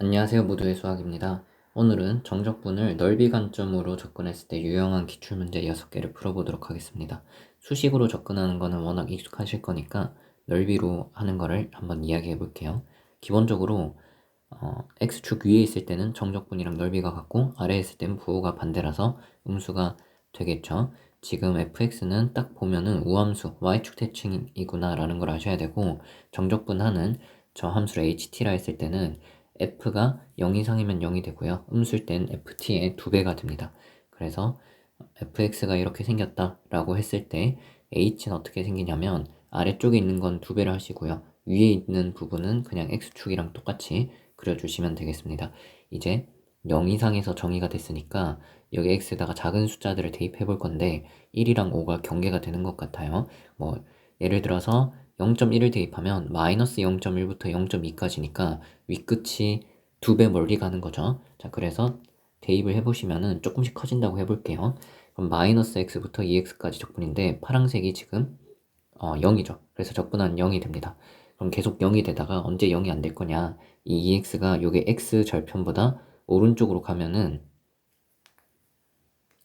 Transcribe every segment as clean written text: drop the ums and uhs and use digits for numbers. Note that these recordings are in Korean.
안녕하세요. 모두의 수학입니다. 오늘은 정적분을 넓이 관점으로 접근했을 때 유용한 기출문제 6개를 풀어보도록 하겠습니다. 수식으로 접근하는 거는 워낙 익숙하실 거니까 넓이로 하는 거를 한번 이야기해 볼게요. 기본적으로 x축 위에 있을 때는 정적분이랑 넓이가 같고 아래에 있을 때는 부호가 반대라서 음수가 되겠죠. 지금 fx는 딱 보면은 우함수 y축 대칭이구나 라는 걸 아셔야 되고, 정적분하는 저 함수를 ht라 했을 때는 f가 0 이상이면 0이 되고요. 음수일 땐 ft의 2배가 됩니다. 그래서 fx가 이렇게 생겼다 라고 했을 때 h는 어떻게 생기냐면 아래쪽에 있는 건 2배를 하시고요. 위에 있는 부분은 그냥 x축이랑 똑같이 그려주시면 되겠습니다. 이제 0 이상에서 정의가 됐으니까 여기 x에다가 작은 숫자들을 대입해 볼 건데 1이랑 5가 경계가 되는 것 같아요. 뭐 예를 들어서 0.1을 대입하면 마이너스 0.1부터 0.2까지니까 윗끝이 2배 멀리 가는 거죠. 자, 그래서 대입을 해보시면은 조금씩 커진다고 해볼게요. 그럼 마이너스 x부터 2x까지 적분인데 파란색이 지금 0이죠. 그래서 적분한 0이 됩니다. 그럼 계속 0이 되다가 언제 0이 안 될 거냐? 이 2x가 요게 x 절편보다 오른쪽으로 가면은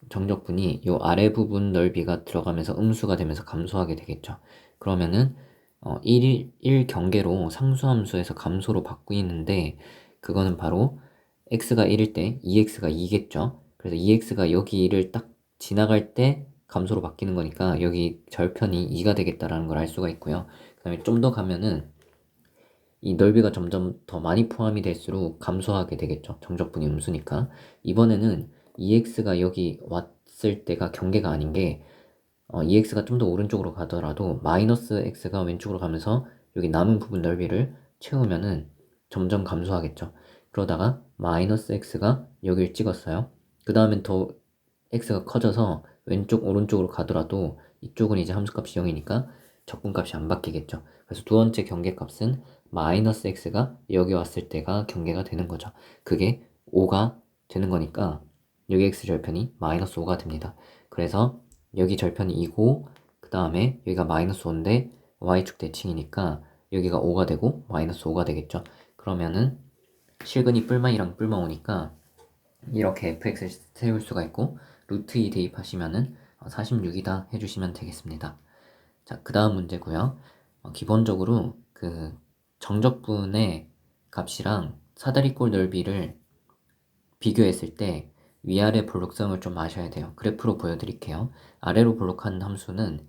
정적분이 요 아래 부분 넓이가 들어가면서 음수가 되면서 감소하게 되겠죠. 그러면은 1 경계로 상수함수에서 감소로 바뀌는데, 그거는 바로 x가 1일 때 2x가 2겠죠. 그래서 2x가 여기 1을 딱 지나갈 때 감소로 바뀌는 거니까 여기 절편이 2가 되겠다라는 걸 알 수가 있고요. 그 다음에 좀 더 가면은 이 넓이가 점점 더 많이 포함이 될수록 감소하게 되겠죠. 정적분이 음수니까. 이번에는 2x가 여기 왔을 때가 경계가 아닌 게 2x가 좀 더 오른쪽으로 가더라도 마이너스 x가 왼쪽으로 가면서 여기 남은 부분 넓이를 채우면은 점점 감소하겠죠. 그러다가 마이너스 x가 여기를 찍었어요. 그 다음엔 더 x가 커져서 왼쪽 오른쪽으로 가더라도 이쪽은 이제 함수값이 0이니까 적분값이 안 바뀌겠죠. 그래서 두 번째 경계값은 마이너스 x가 여기 왔을 때가 경계가 되는 거죠. 그게 5가 되는 거니까 여기 x절편이 마이너스 5가 됩니다. 그래서 여기 절편이 2고 그 다음에 여기가 마이너스 5인데 y축 대칭이니까 여기가 5가 되고 마이너스 5가 되겠죠. 그러면은 실근이 뿔만이랑 뿔만 오니까 이렇게 fx를 세울 수가 있고, 루트 2 대입하시면은 46이다 해주시면 되겠습니다. 자, 그 다음 문제고요. 기본적으로 그 정적분의 값이랑 사다리꼴 넓이를 비교했을 때 위아래 볼록성을 좀 아셔야 돼요. 그래프로 보여드릴게요. 아래로 볼록한 함수는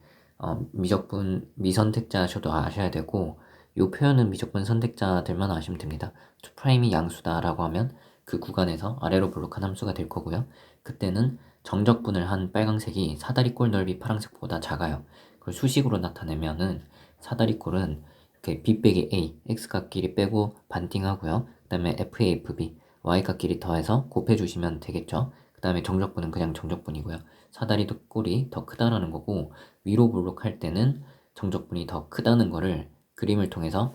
미적분 미선택자셔도 아셔야 되고, 이 표현은 미적분 선택자들만 아시면 됩니다. 2'이 양수다라고 하면 그 구간에서 아래로 볼록한 함수가 될 거고요. 그때는 정적분을 한 빨강색이 사다리꼴 넓이 파란색보다 작아요. 그걸 수식으로 나타내면은 사다리꼴은 이렇게 b 빼기 a, x값끼리 빼고 반띵하고요. 그 다음에 fa, fb, y값끼리 더해서 곱해주시면 되겠죠. 그 다음에 정적분은 그냥 정적분이고요. 사다리도 꼴이 더 크다라는 거고, 위로 볼록할 때는 정적분이 더 크다는 거를 그림을 통해서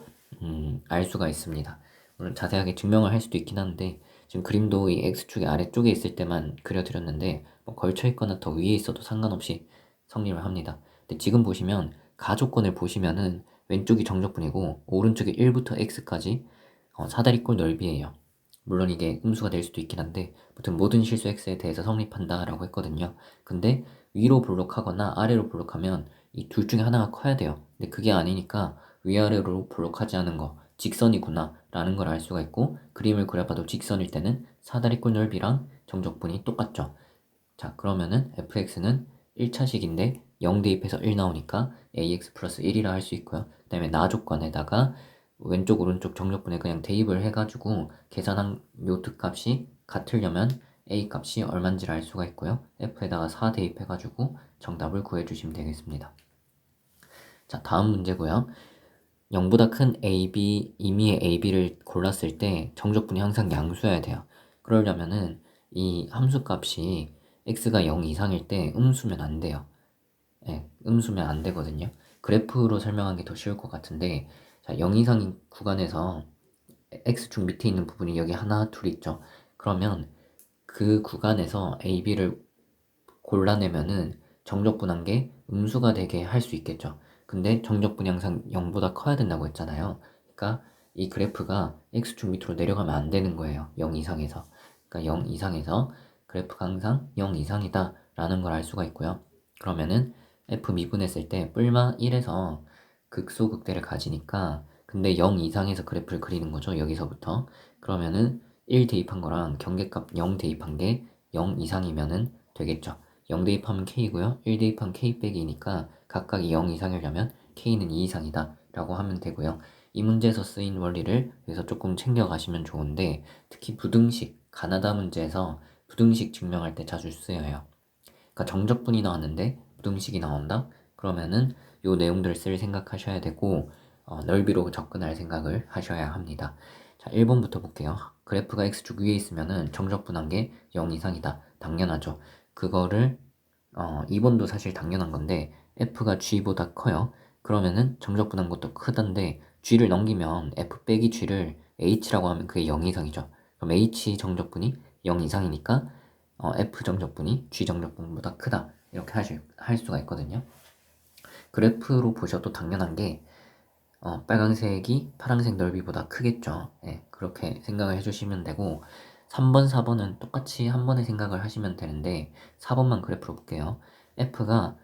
알 수가 있습니다. 물론 자세하게 증명을 할 수도 있긴 한데, 지금 그림도 이 x축이 아래쪽에 있을 때만 그려드렸는데 뭐 걸쳐 있거나 더 위에 있어도 상관없이 성립을 합니다. 근데 지금 보시면 가조건을 보시면은 왼쪽이 정적분이고 오른쪽이 1부터 x까지 사다리꼴 넓이에요. 물론 이게 음수가 될 수도 있긴 한데 아무튼 모든 실수 x에 대해서 성립한다 라고 했거든요. 근데 위로 볼록하거나 아래로 볼록하면 이 둘 중에 하나가 커야 돼요. 근데 그게 아니니까 위아래로 볼록하지 않은 거 직선이구나 라는 걸 알 수가 있고, 그림을 그려봐도 직선일 때는 사다리꼴 넓이랑 정적분이 똑같죠. 자, 그러면은 fx는 1차식인데 0 대입해서 1 나오니까 ax 플러스 1이라 할 수 있고요. 그 다음에 나 조건에다가 왼쪽 오른쪽 정적분에 그냥 대입을 해가지고 계산한 요 값이 같으려면 a 값이 얼마인지를 알 수가 있고요. f에다가 4 대입해가지고 정답을 구해주시면 되겠습니다. 자, 다음 문제고요. 0보다 큰 AB, 임의의 AB를 골랐을 때 정적분이 항상 양수여야 돼요. 그러려면은 이 함수값이 x가 0 이상일 때 음수면 안 돼요. 네, 음수면 안 되거든요. 그래프로 설명하는 게 더 쉬울 것 같은데, 자, 0 이상인 구간에서 x축 밑에 있는 부분이 여기 하나, 둘 있죠. 그러면 그 구간에서 AB를 골라내면은 정적분한 게 음수가 되게 할 수 있겠죠. 근데 정적분이 항상 0보다 커야 된다고 했잖아요. 그러니까 이 그래프가 x축 밑으로 내려가면 안 되는 거예요. 0 이상에서. 그러니까 0 이상에서 그래프가 항상 0 이상이다 라는 걸 알 수가 있고요. 그러면은 f 미분했을 때 뿔마 1에서 극소극대를 가지니까, 근데 0 이상에서 그래프를 그리는 거죠. 여기서부터. 그러면은 1 대입한 거랑 경계값 0 대입한 게 0 이상이면은 되겠죠. 0 대입하면 k고요. 1 대입하면 k 빼기니까 각각이 0 이상이려면 k는 2 이상이다 라고 하면 되고요. 이 문제에서 쓰인 원리를 여기서 조금 챙겨가시면 좋은데, 특히 부등식, 가나다 문제에서 부등식 증명할 때 자주 쓰여요. 그러니까 정적분이 나왔는데 부등식이 나온다? 그러면은 요 내용들을 쓸 생각하셔야 되고, 넓이로 접근할 생각을 하셔야 합니다. 자, 1번부터 볼게요. 그래프가 x축 위에 있으면은 정적분한 게 0 이상이다. 당연하죠. 그거를 2번도 사실 당연한 건데 f가 g보다 커요. 그러면은 정적분한 것도 크던데 g를 넘기면 f 빼기 g를 h라고 하면 그게 0 이상이죠. 그럼 h 정적분이 0 이상이니까 f 정적분이 g 정적분보다 크다. 이렇게 할 수가 있거든요. 그래프로 보셔도 당연한 게 빨간색이 파란색 넓이보다 크겠죠. 예, 그렇게 생각을 해주시면 되고, 3번, 4번은 똑같이 한 번에 생각을 하시면 되는데 4번만 그래프로 볼게요. f가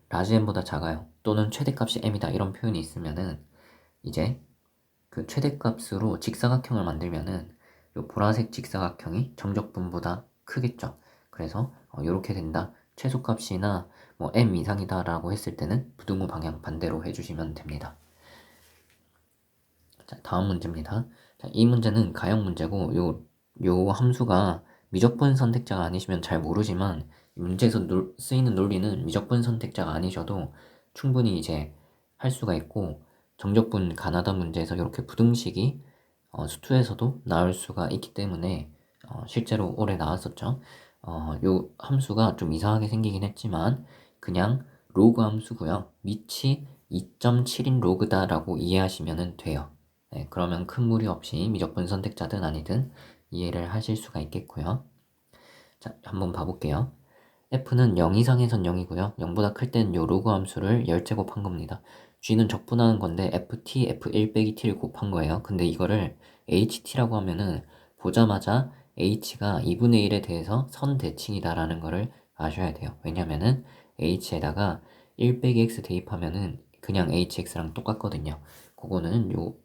라지 m보다 작아요. 또는 최대값이 m이다. 이런 표현이 있으면은 이제 그 최대값으로 직사각형을 만들면은 요 보라색 직사각형이 정적분보다 크겠죠. 그래서 이렇게 된다. 최소값이나 뭐 m 이상이다 라고 했을 때는 부등호 방향 반대로 해주시면 됩니다. 자, 다음 문제입니다. 자, 이 문제는 가형 문제고, 요 함수가 미적분 선택자가 아니시면 잘 모르지만, 이 문제에서 쓰이는 논리는 미적분 선택자가 아니셔도 충분히 이제 할 수가 있고, 정적분 가나다 문제에서 이렇게 부등식이 수투에서도 나올 수가 있기 때문에 실제로 올해 나왔었죠. 요 함수가 좀 이상하게 생기긴 했지만 그냥 로그 함수고요. 밑이 2.7인 로그다라고 이해하시면 돼요. 네, 그러면 큰 무리 없이 미적분 선택자든 아니든 이해를 하실 수가 있겠고요. 자, 한번 봐볼게요. f는 0 이상에선 0이고요. 0보다 클 때는 요 로그 함수를 10제곱한 겁니다. g는 적분하는 건데 ft, f1 빼기 t를 곱한 거예요. 근데 이거를 ht라고 하면은 보자마자 h가 2분의 1에 대해서 선대칭이다라는 거를 아셔야 돼요. 왜냐면은 h에다가 1 빼기 x 대입하면은 그냥 hx랑 똑같거든요. 그거는 요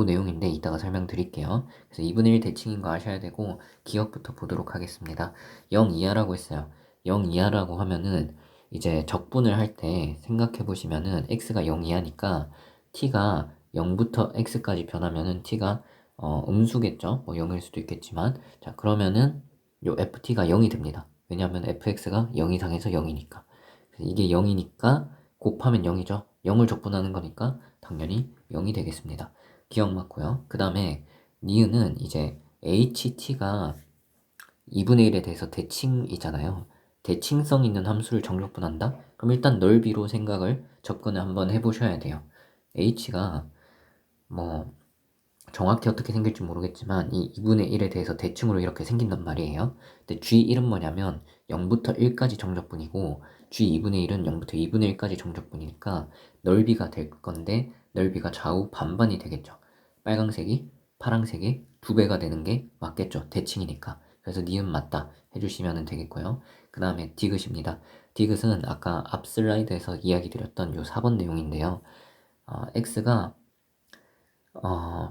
내용인데 이따가 설명드릴게요. 그래서 2분의 1 대칭인 거 아셔야 되고, 기억부터 보도록 하겠습니다. 0 이하라고 했어요. 0 이하라고 하면은 이제 적분을 할 때 생각해 보시면은 x가 0 이하니까 t가 0부터 x까지 변하면은 t가 음수겠죠. 뭐 0일 수도 있겠지만, 자, 그러면은 요 ft가 0이 됩니다. 왜냐하면 fx가 0 이상에서 0이니까. 이게 0이니까 곱하면 0이죠. 0을 적분하는 거니까 당연히 0이 되겠습니다. 기억 맞고요. 그 다음에 니은은 이제 ht가 2분의 1에 대해서 대칭이잖아요. 대칭성 있는 함수를 정적분한다? 그럼 일단 넓이로 생각을 접근을 한번 해보셔야 돼요. h가 뭐 정확히 어떻게 생길지 모르겠지만 이 2분의 1에 대해서 대칭으로 이렇게 생긴단 말이에요. 근데 g1은 뭐냐면 0부터 1까지 정적분이고 g2분의 1은 0부터 2분의 1까지 정적분이니까 넓이가 될 건데, 넓이가 좌우 반반이 되겠죠. 빨강색이 파랑색이 2배가 되는 게 맞겠죠. 대칭이니까. 그래서 니은 맞다 해주시면 되겠고요. 그 다음에 디귿입니다. 디귿은 아까 앞 슬라이드에서 이야기 드렸던 요 4번 내용인데요. x가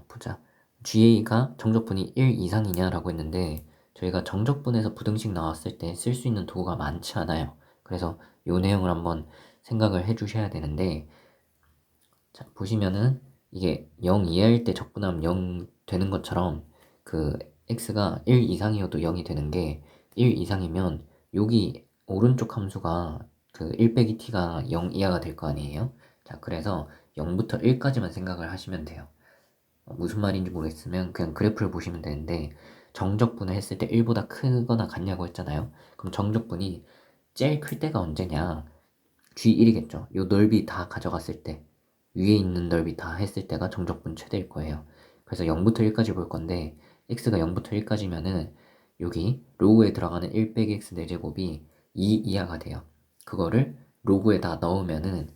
보자. GA가 정적분이 1 이상이냐라고 했는데, 저희가 정적분에서 부등식 나왔을 때 쓸 수 있는 도구가 많지 않아요. 그래서 이 내용을 한번 생각을 해 주셔야 되는데, 자, 보시면은 이게 0 이하일 때 적분하면 0 되는 것처럼 그 x가 1 이상이어도 0이 되는 게, 1 이상이면 여기 오른쪽 함수가 그 1 빼기 t가 0 이하가 될 거 아니에요? 자, 그래서 0부터 1까지만 생각을 하시면 돼요. 무슨 말인지 모르겠으면 그냥 그래프를 보시면 되는데, 정적분을 했을 때 1보다 크거나 같냐고 했잖아요. 그럼 정적분이 제일 클 때가 언제냐? G1이겠죠. 요 넓이 다 가져갔을 때, 위에 있는 넓이 다 했을 때가 정적분 최대일 거예요. 그래서 0부터 1까지 볼 건데, x가 0부터 1까지면은 여기 로그에 들어가는 1 빼기 x 4제곱이 2 이하가 돼요. 그거를 로그에다 넣으면은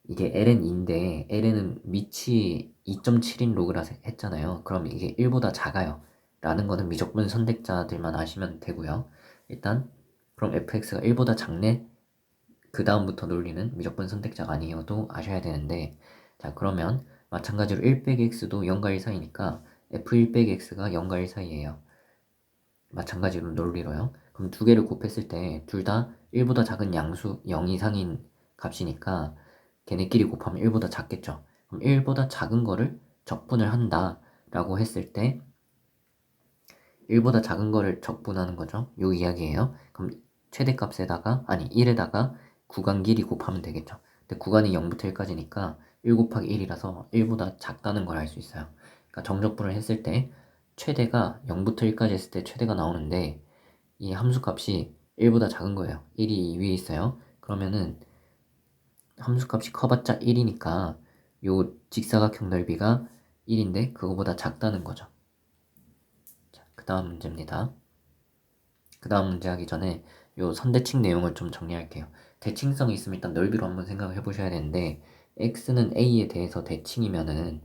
이게 ln인데 ln은 밑이 2.7인 로그라 했잖아요. 그럼 이게 1보다 작아요. 라는 거는 미적분 선택자들만 아시면 되고요. 일단 그럼 fx가 1보다 작네? 그 다음부터 논리는 미적분 선택자가 아니어도 아셔야 되는데, 자 그러면 마찬가지로 1 빼기 x도 0과 1 사이니까 f1 빼기 x가 0과 1 사이예요. 마찬가지로 논리로요. 그럼 두 개를 곱했을 때 둘 다 1보다 작은 양수 0 이상인 값이니까 걔네끼리 곱하면 1보다 작겠죠. 그럼 1보다 작은 거를 적분을 한다 라고 했을 때 1보다 작은 거를 적분하는 거죠. 요 이야기예요. 그럼 최대값에다가 아니 1에다가 구간 길이 곱하면 되겠죠. 근데 구간이 0부터 1까지니까 1 곱하기 1이라서 1보다 작다는 걸 알 수 있어요. 그러니까 정적분을 했을 때 최대가 0부터 1까지 했을 때 최대가 나오는데 이 함수값이 1보다 작은 거예요. 1이 위에 있어요. 그러면은 함수값이 커봤자 1이니까 요 직사각형 넓이가 1인데 그거보다 작다는 거죠. 그 다음 문제입니다. 그 다음 문제 하기 전에 요 선대칭 내용을 좀 정리할게요. 대칭성이 있으면 일단 넓이로 한번 생각을 해보셔야 되는데 x는 a에 대해서 대칭이면은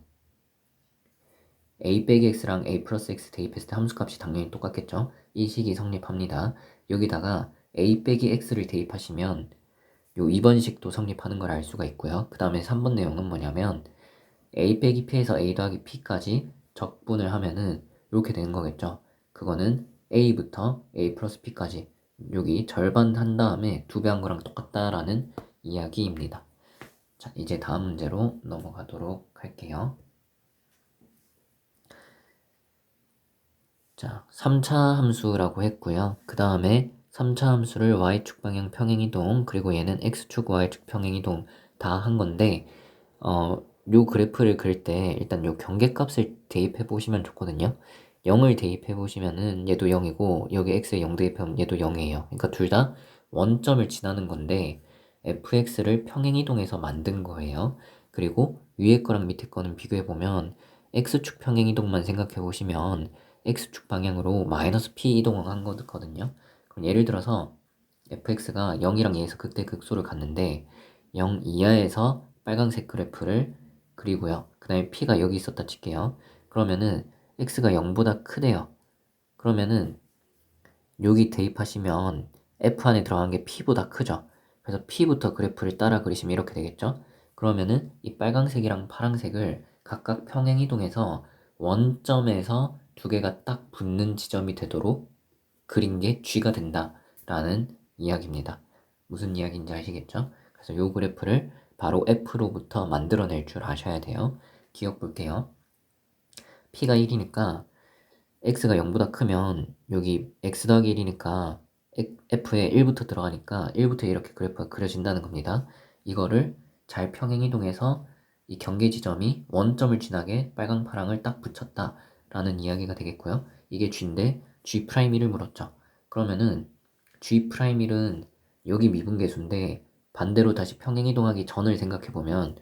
a 빼기 x랑 a 플러스 x 대입했을 때 함수값이 당연히 똑같겠죠. 이 식이 성립합니다. 여기다가 a 빼기 x를 대입하시면 요 2번 식도 성립하는 걸 알 수가 있고요. 그 다음에 3번 내용은 뭐냐면 a 빼기 p에서 a 더하기 p까지 적분을 하면은 이렇게 되는 거겠죠. 그거는 a부터 a 플러스 p까지 여기 절반 한 다음에 2배 한 거랑 똑같다라는 이야기입니다. 자, 이제 다음 문제로 넘어가도록 할게요. 자, 3차 함수라고 했고요. 그 다음에 3차 함수를 y축 방향 평행이동, 그리고 얘는 x축 y축 평행이동 다 한 건데 요 그래프를 그릴 때 일단 요 경계값을 대입해 보시면 좋거든요. 0을 대입해 보시면은 얘도 0이고 여기 x에 0 대입하면 얘도 0이에요. 그러니까 둘 다 원점을 지나는 건데 fx를 평행이동해서 만든 거예요. 그리고 위에 거랑 밑에 거는 비교해 보면 x축 평행이동만 생각해 보시면 x축 방향으로 마이너스 p 이동한 거거든요. 그럼 예를 들어서 fx가 0이랑 2에서 극대 극소를 갔는데 0 이하에서 빨간색 그래프를 그리고요. 그 다음에 p가 여기 있었다 칠게요. 그러면은 x가 0보다 크대요. 그러면은 여기 대입하시면 f 안에 들어간 게 p보다 크죠. 그래서 p부터 그래프를 따라 그리시면 이렇게 되겠죠. 그러면은 이 빨간색이랑 파란색을 각각 평행이동해서 원점에서 두 개가 딱 붙는 지점이 되도록 그린 게 G가 된다라는 이야기입니다. 무슨 이야기인지 아시겠죠? 그래서 이 그래프를 바로 F로부터 만들어낼 줄 아셔야 돼요. 기억 볼게요. P가 1이니까 X가 0보다 크면 여기 X 더하기 1이니까 F에 1부터 들어가니까 1부터 이렇게 그래프가 그려진다는 겁니다. 이거를 잘 평행이동해서 이 경계 지점이 원점을 지나게 빨강 파랑을 딱 붙였다라는 이야기가 되겠고요. 이게 G인데 G'1을 물었죠. 그러면은 G'1은 여기 미분계수인데 반대로 다시 평행이동하기 전을 생각해보면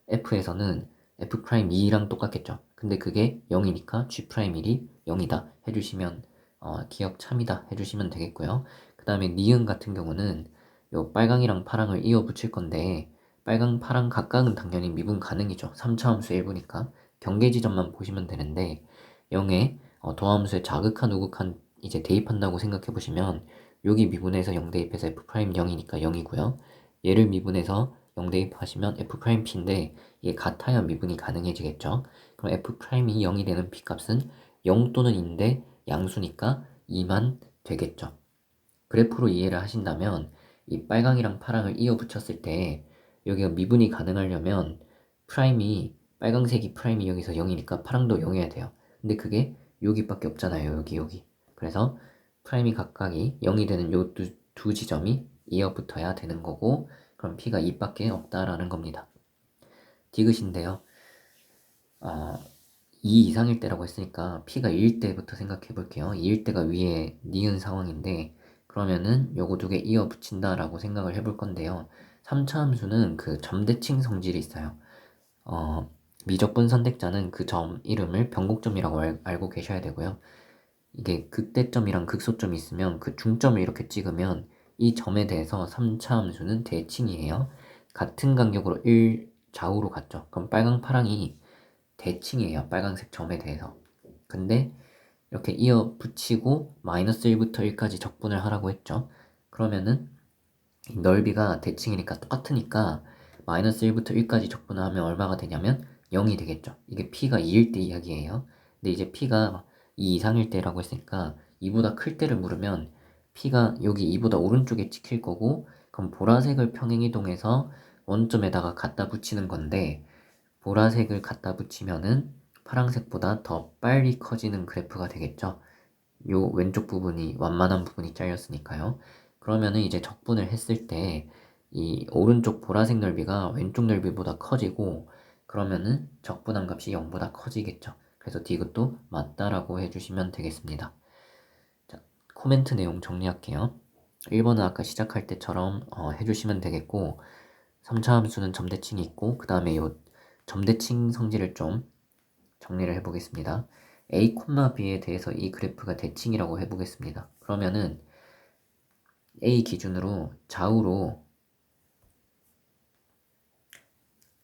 F에서는 F'2랑 똑같겠죠. 근데 그게 0이니까 G'1이 0이다 해주시면 기억 참이다 해주시면 되겠고요. 그 다음에 니은 같은 경우는 요 빨강이랑 파랑을 이어 붙일 건데 빨강, 파랑 각각은 당연히 미분 가능이죠. 3차 함수 일부니까 경계 지점만 보시면 되는데 0에 도함수에 자극한 우극한 이제 대입한다고 생각해 보시면 여기 미분해서 0 대입해서 F'0이니까 0이고요. 얘를 미분해서 0 대입하시면 F'P인데 이게 같아야 미분이 가능해지겠죠. 그럼 F'이 0이 되는 P값은 0 또는 인데 양수니까 2만 되겠죠. 그래프로 이해를 하신다면 이 빨강이랑 파랑을 이어 붙였을 때 여기가 미분이 가능하려면 프라임이 빨강색이 프라임이 여기서 0이니까 파랑도 0이어야 돼요. 근데 그게 여기밖에 없잖아요. 여기. 그래서 프라임이 각각이 0이 되는 요 두 지점이 이어 붙어야 되는 거고 그럼 P가 2밖에 없다라는 겁니다. 디귿인데요. 2 이상일 때라고 했으니까 P가 2일 때부터 생각해 볼게요. 2일 때가 위에 니은 상황인데 그러면은 요거 두 개 이어 붙인다라고 생각을 해볼 건데요. 3차 함수는 그 점대칭 성질이 있어요. 미적분 선택자는 그 점 이름을 변곡점이라고 알고 계셔야 되고요. 이게 극대점이랑 극소점이 있으면 그 중점을 이렇게 찍으면 이 점에 대해서 3차 함수는 대칭이에요. 같은 간격으로 좌우로 갔죠. 그럼 빨강, 파랑이 대칭이에요. 빨강색 점에 대해서. 근데 이렇게 이어 붙이고 마이너스 1부터 1까지 적분을 하라고 했죠. 그러면은 넓이가 대칭이니까 똑같으니까 마이너스 1부터 1까지 적분하면 얼마가 되냐면 0이 되겠죠. 이게 p가 2일 때 이야기예요. 근데 이제 p가 2 이상일 때라고 했으니까 2보다 클 때를 물으면 p가 여기 2보다 오른쪽에 찍힐 거고, 그럼 보라색을 평행이동해서 원점에다가 갖다 붙이는 건데, 보라색을 갖다 붙이면은 파란색보다 더 빨리 커지는 그래프가 되겠죠. 요 왼쪽 부분이 완만한 부분이 잘렸으니까요. 그러면은 이제 적분을 했을 때 이 오른쪽 보라색 넓이가 왼쪽 넓이보다 커지고, 그러면은 적분한 값이 0보다 커지겠죠. 그래서 디귿도 맞다라고 해주시면 되겠습니다. 자, 코멘트 내용 정리할게요. 1번은 아까 시작할 때처럼 해주시면 되겠고, 3차 함수는 점대칭이 있고, 그 다음에 요 점대칭 성질을 좀 정리를 해보겠습니다. A, B에 대해서 이 그래프가 대칭이라고 해보겠습니다. 그러면은 A 기준으로 좌우로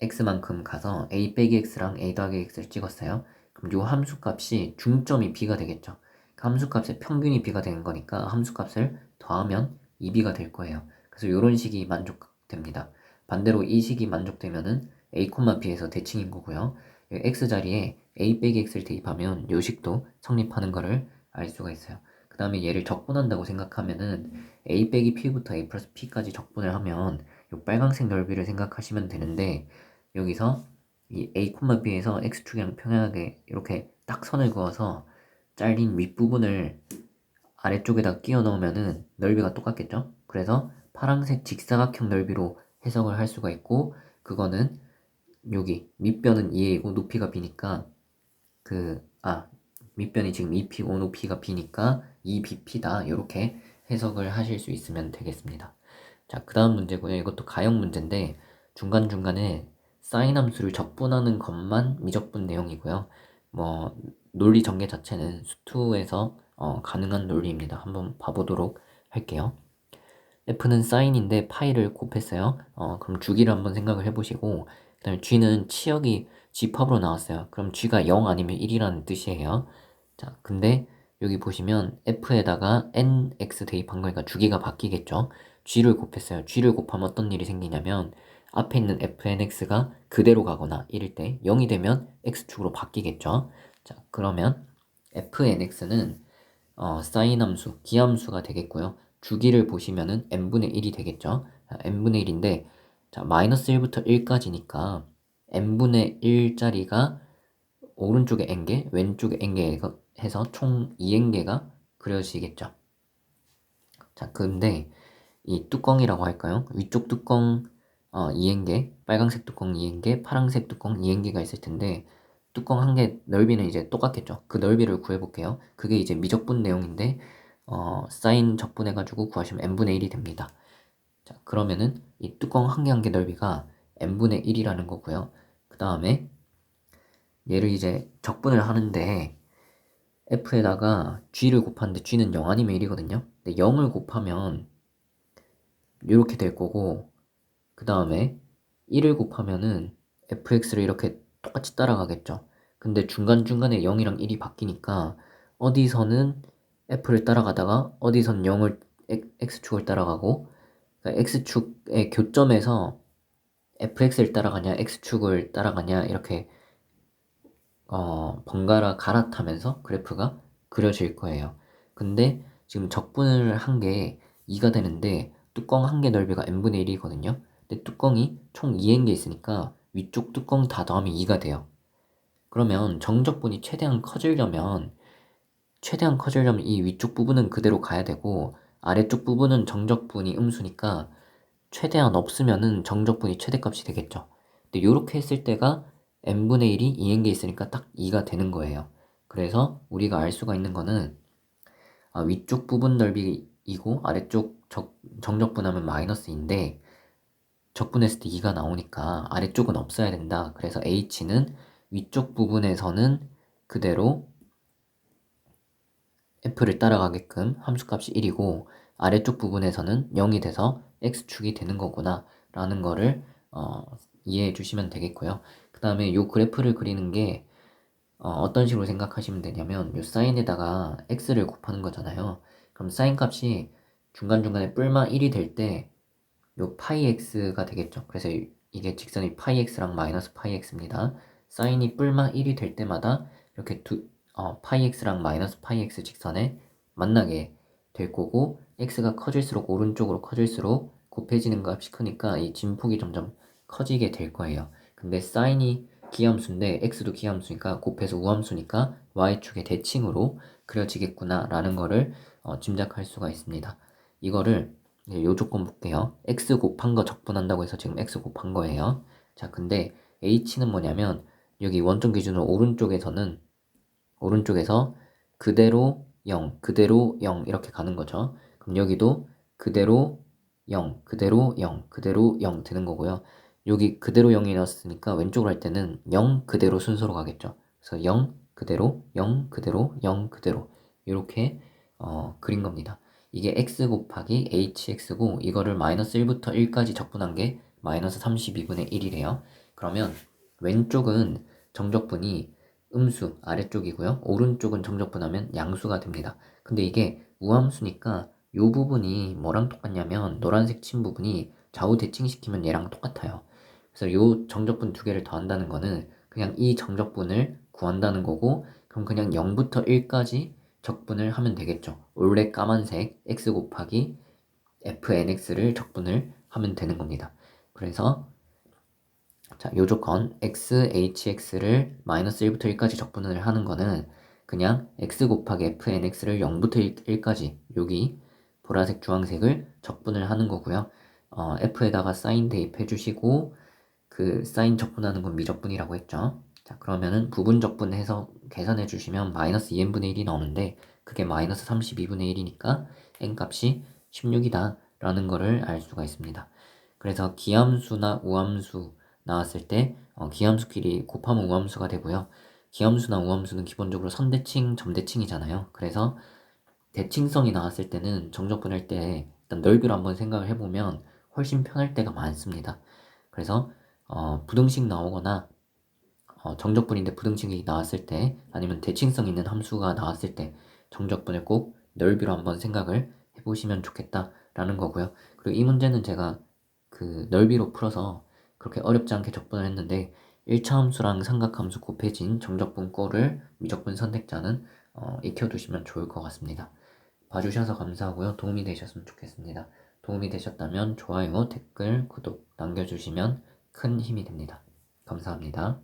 x만큼 가서 a 빼기 x랑 a 더하기 x를 찍었어요. 그럼 이 함수값이 중점이 b가 되겠죠. 그 함수값의 평균이 b가 되는 거니까 함수값을 더하면 2b가 될 거예요. 그래서 이런 식이 만족됩니다. 반대로 이 식이 만족되면은 a, b에서 대칭인 거고요. x 자리에 a 빼기 x를 대입하면 이 식도 성립하는 거를 알 수가 있어요. 그 다음에 얘를 적분한다고 생각하면은 a 빼기 p부터 a 플러스 p까지 적분을 하면 이 빨간색 넓이를 생각하시면 되는데, 여기서 이 a, b에서 x축이랑 평행하게 이렇게 딱 선을 그어서 잘린 윗부분을 아래쪽에다 끼워 넣으면은 넓이가 똑같겠죠? 그래서 파란색 직사각형 넓이로 해석을 할 수가 있고, 그거는 여기 밑변은 2이고 높이가 b니까 밑변이 지금 2p고 높이가 b니까 2bp다, 이렇게 해석을 하실 수 있으면 되겠습니다. 자, 그 다음 문제고요. 이것도 가형 문제인데 중간중간에 사인 함수를 적분하는 것만 미적분 내용이고요. 뭐 논리 전개 자체는 수투에서 가능한 논리입니다. 한번 봐보도록 할게요. f는 사인인데 파이를 곱했어요. 그럼 주기를 한번 생각을 해보시고, 그 다음에 g는 치역이 집합으로 나왔어요. 그럼 g가 0 아니면 1이라는 뜻이에요. 자, 근데 여기 보시면 f에다가 nx 대입한 거니까 주기가 바뀌겠죠. g를 곱했어요. g를 곱하면 어떤 일이 생기냐면 앞에 있는 fnx가 그대로 가거나 1일 때 0이 되면 x축으로 바뀌겠죠. 자, 그러면 fnx는 사인 함수, 기함수가 되겠고요. 주기를 보시면은 n분의 1이 되겠죠. n분의 1인데, 자, 마이너스 1부터 1까지니까 n분의 1짜리가 오른쪽에 n개, 왼쪽에 n개 해서 총 2n개가 그려지겠죠. 자, 근데 이 뚜껑이라고 할까요? 위쪽 뚜껑 2n개, 빨간색 뚜껑 2n개, 파란색 뚜껑 2n개가 있을 텐데, 뚜껑 한 개 넓이는 이제 똑같겠죠. 그 넓이를 구해볼게요. 그게 이제 미적분 내용인데 사인 적분해가지고 구하시면 n분의 1이 됩니다. 자, 그러면은 이 뚜껑 한 개 한 개 넓이가 n분의 1이라는 거고요. 그 다음에 얘를 이제 적분을 하는데 f에다가 g를 곱하는데 g는 0 아니면 1이거든요. 근데 0을 곱하면 이렇게 될 거고, 그 다음에 1을 곱하면은 fx를 이렇게 똑같이 따라가겠죠. 근데 중간중간에 0이랑 1이 바뀌니까 어디서는 f를 따라가다가 어디선 0을 x축을 따라가고, 그러니까 x축의 교점에서 fx를 따라가냐 x축을 따라가냐 이렇게 번갈아 갈아타면서 그래프가 그려질 거예요. 근데 지금 적분을 한 게 2가 되는데 뚜껑 한 개 넓이가 n분의 1이거든요. 근데 뚜껑이 총 2n개 있으니까 위쪽 뚜껑 다 더하면 2가 돼요. 그러면 정적분이 최대한 커지려면 이 위쪽 부분은 그대로 가야 되고, 아래쪽 부분은 정적분이 음수니까 최대한 없으면은 정적분이 최대값이 되겠죠. 근데 이렇게 했을 때가 n분의 1이 2n개 있으니까 딱 2가 되는 거예요. 그래서 우리가 알 수가 있는 거는 위쪽 부분 넓이이고 아래쪽 정적분하면 마이너스인데, 적분했을 때 2가 나오니까 아래쪽은 없어야 된다. 그래서 h는 위쪽 부분에서는 그대로 f를 따라가게끔 함수값이 1이고 아래쪽 부분에서는 0이 돼서 x축이 되는 거구나 라는 거를 이해해 주시면 되겠고요. 그 다음에 요 그래프를 그리는 게 어떤 식으로 생각하시면 되냐면 요 사인에다가 x를 곱하는 거잖아요. 그럼 사인 값이 중간중간에 뿔마 1이 될 때 요 파이 x가 되겠죠. 그래서 이게 직선이 파이 x랑 마이너스 파이 x입니다. 사인이 뿔마 1이 될 때마다 이렇게 파이 x랑 마이너스 파이 x 직선에 만나게 될 거고, x가 커질수록 오른쪽으로 커질수록 곱해지는 값이 크니까 이 진폭이 점점 커지게 될 거예요. 근데 사인이 기함수인데 x도 기함수니까 곱해서 우함수니까 y축의 대칭으로 그려지겠구나 라는 거를 짐작할 수가 있습니다. 이거를 요 조건 볼게요. x 곱한 거 적분한다고 해서 지금 x 곱한 거예요. 자, 근데 h는 뭐냐면 여기 원점 기준으로 오른쪽에서 그대로 0, 그대로 0 이렇게 가는 거죠. 그럼 여기도 그대로 0, 그대로 0, 그대로 0 되는 거고요. 여기 그대로 0이 나왔으니까 왼쪽으로 할 때는 0 그대로 순서로 가겠죠. 그래서 0 그대로, 0 그대로, 0 그대로 이렇게 그린 겁니다. 이게 x 곱하기 hx고 이거를 마이너스 1부터 1까지 적분한 게 마이너스 32분의 1이래요. 그러면 왼쪽은 정적분이 음수 아래쪽이고요. 오른쪽은 정적분하면 양수가 됩니다. 근데 이게 우함수니까 이 부분이 뭐랑 똑같냐면 노란색 친 부분이 좌우 대칭시키면 얘랑 똑같아요. 그래서 이 정적분 두 개를 더한다는 거는 그냥 이 정적분을 구한다는 거고, 그럼 그냥 0부터 1까지 적분을 하면 되겠죠. 원래 까만색 x 곱하기 fnx를 적분을 하면 되는 겁니다. 그래서 자, 요 조건 x, hx를 마이너스 1부터 1까지 적분을 하는 거는 그냥 x 곱하기 fnx를 0부터 1까지 여기 보라색 주황색을 적분을 하는 거고요. f에다가 사인 대입해 주시고 그 사인 적분하는 건 미적분이라고 했죠. 자, 그러면은 부분 적분해서 계산해 주시면 마이너스 2n분의 1이 나오는데 그게 마이너스 32분의 1이니까 n값이 16이다 라는 거를 알 수가 있습니다. 그래서 기함수나 우함수 나왔을 때 기함수끼리 곱하면 우함수가 되고요. 기함수나 우함수는 기본적으로 선대칭, 점대칭이잖아요. 그래서 대칭성이 나왔을 때는 정적분할 때 일단 넓이로 한번 생각을 해보면 훨씬 편할 때가 많습니다. 그래서 부등식 나오거나 정적분인데 부등식이 나왔을 때 아니면 대칭성 있는 함수가 나왔을 때 정적분을 꼭 넓이로 한번 생각을 해보시면 좋겠다라는 거고요. 그리고 이 문제는 제가 그 넓이로 풀어서 그렇게 어렵지 않게 적분을 했는데 1차 함수랑 삼각함수 곱해진 정적분 꼴을 미적분 선택자는 익혀두시면 좋을 것 같습니다. 봐주셔서 감사하고요. 도움이 되셨으면 좋겠습니다. 도움이 되셨다면 좋아요, 댓글, 구독 남겨주시면 큰 힘이 됩니다. 감사합니다.